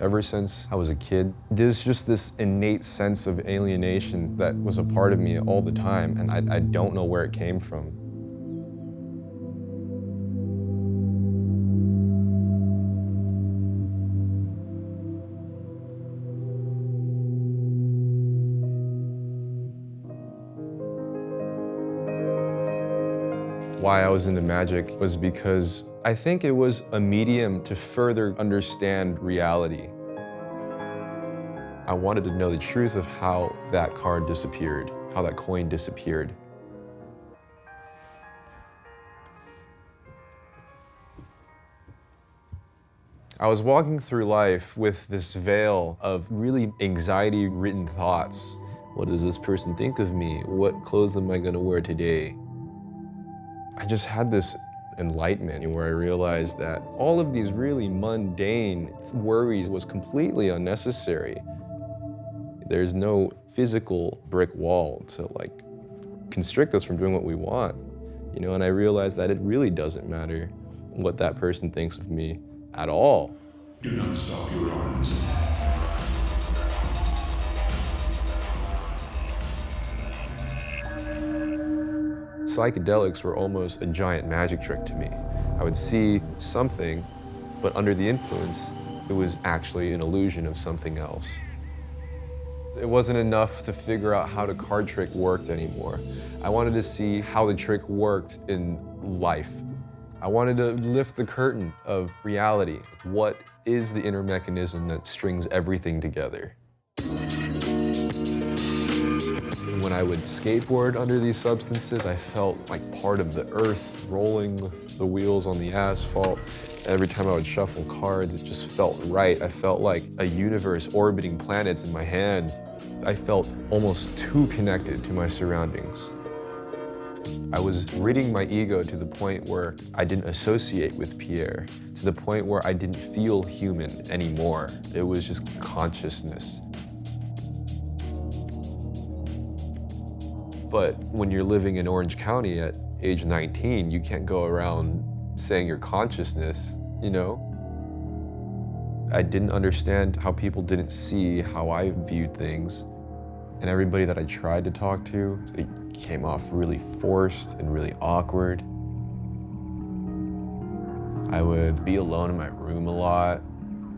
Ever since I was a kid, there's just this innate sense of alienation that was a part of me all the time, and I don't know where it came from. Why I was into magic was because I think it was a medium to further understand reality. I wanted to know the truth of how that card disappeared, how that coin disappeared. I was walking through life with this veil of really anxiety-ridden thoughts. What does this person think of me? What clothes am I gonna wear today? I just had this enlightenment where I realized that all of these really mundane worries was completely unnecessary. There's no physical brick wall to constrict us from doing what we want, and I realized that it really doesn't matter what that person thinks of me at all. Do not stop your arms. Psychedelics were almost a giant magic trick to me. I would see something, but under the influence, it was actually an illusion of something else. It wasn't enough to figure out how the card trick worked anymore. I wanted to see how the trick worked in life. I wanted to lift the curtain of reality. What is the inner mechanism that strings everything together? When I would skateboard under these substances, I felt like part of the earth rolling with the wheels on the asphalt. Every time I would shuffle cards, it just felt right. I felt like a universe orbiting planets in my hands. I felt almost too connected to my surroundings. I was ridding my ego to the point where I didn't associate with Pierre, to the point where I didn't feel human anymore. It was just consciousness. But when you're living in Orange County at age 19, you can't go around saying your consciousness, I didn't understand how people didn't see how I viewed things. And everybody that I tried to talk to, it came off really forced and really awkward. I would be alone in my room a lot,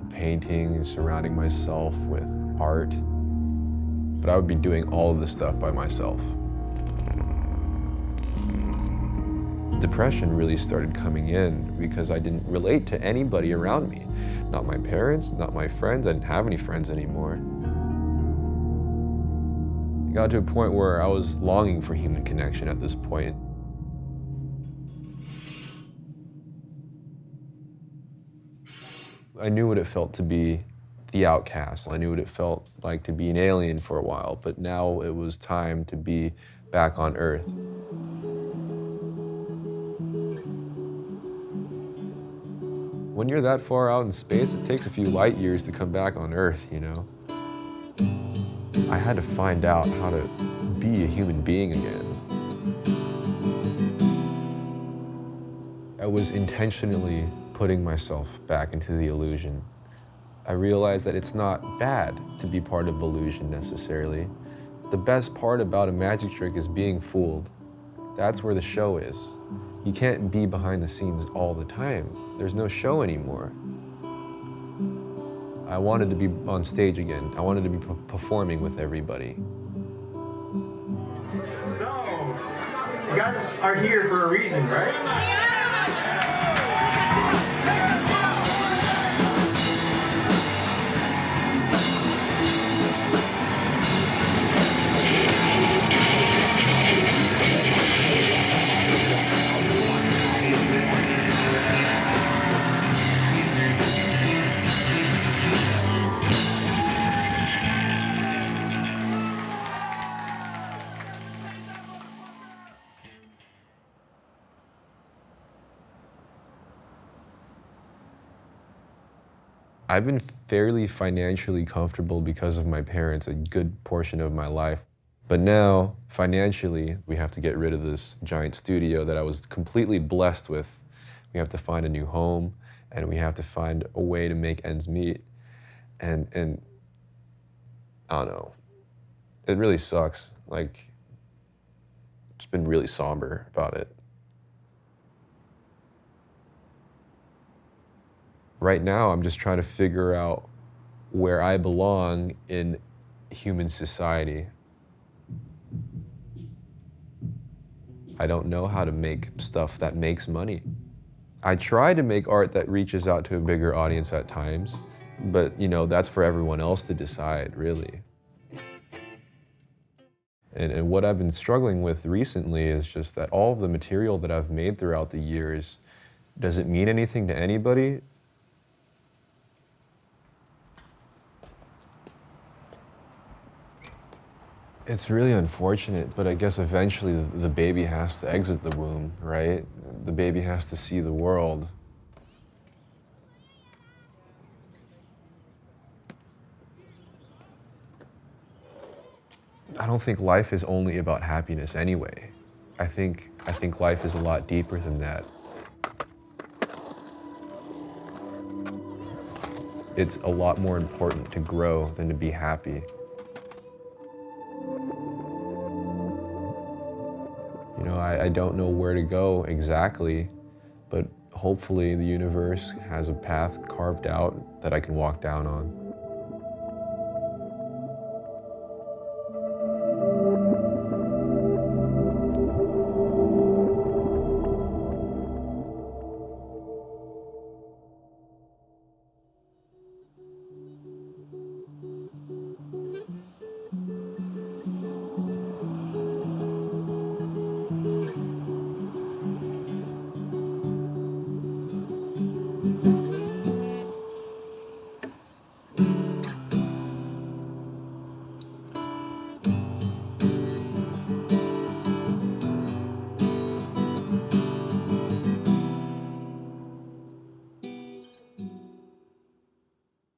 painting and surrounding myself with art. But I would be doing all of this stuff by myself. Depression really started coming in because I didn't relate to anybody around me. Not my parents, not my friends. I didn't have any friends anymore. It got to a point where I was longing for human connection at this point. I knew what it felt to be the outcast. I knew what it felt like to be an alien for a while, but now it was time to be back on Earth. When you're that far out in space, it takes a few light years to come back on Earth, I had to find out how to be a human being again. I was intentionally putting myself back into the illusion. I realized that it's not bad to be part of illusion necessarily. The best part about a magic trick is being fooled. That's where the show is. You can't be behind the scenes all the time. There's no show anymore. I wanted to be on stage again. I wanted to be performing with everybody. So, you guys are here for a reason, right? I've been fairly financially comfortable because of my parents a good portion of my life. But now, financially, we have to get rid of this giant studio that I was completely blessed with. We have to find a new home, and we have to find a way to make ends meet. And I don't know, it really sucks. Like, it's been really somber about it. Right now, I'm just trying to figure out where I belong in human society. I don't know how to make stuff that makes money. I try to make art that reaches out to a bigger audience at times, but you know, that's for everyone else to decide, really. And what I've been struggling with recently is just that all of the material that I've made throughout the years, does it mean anything to anybody? It's really unfortunate, but I guess eventually the baby has to exit the womb, right? The baby has to see the world. I don't think life is only about happiness anyway. I think life is a lot deeper than that. It's a lot more important to grow than to be happy. You know, I don't know where to go exactly, but hopefully the universe has a path carved out that I can walk down on.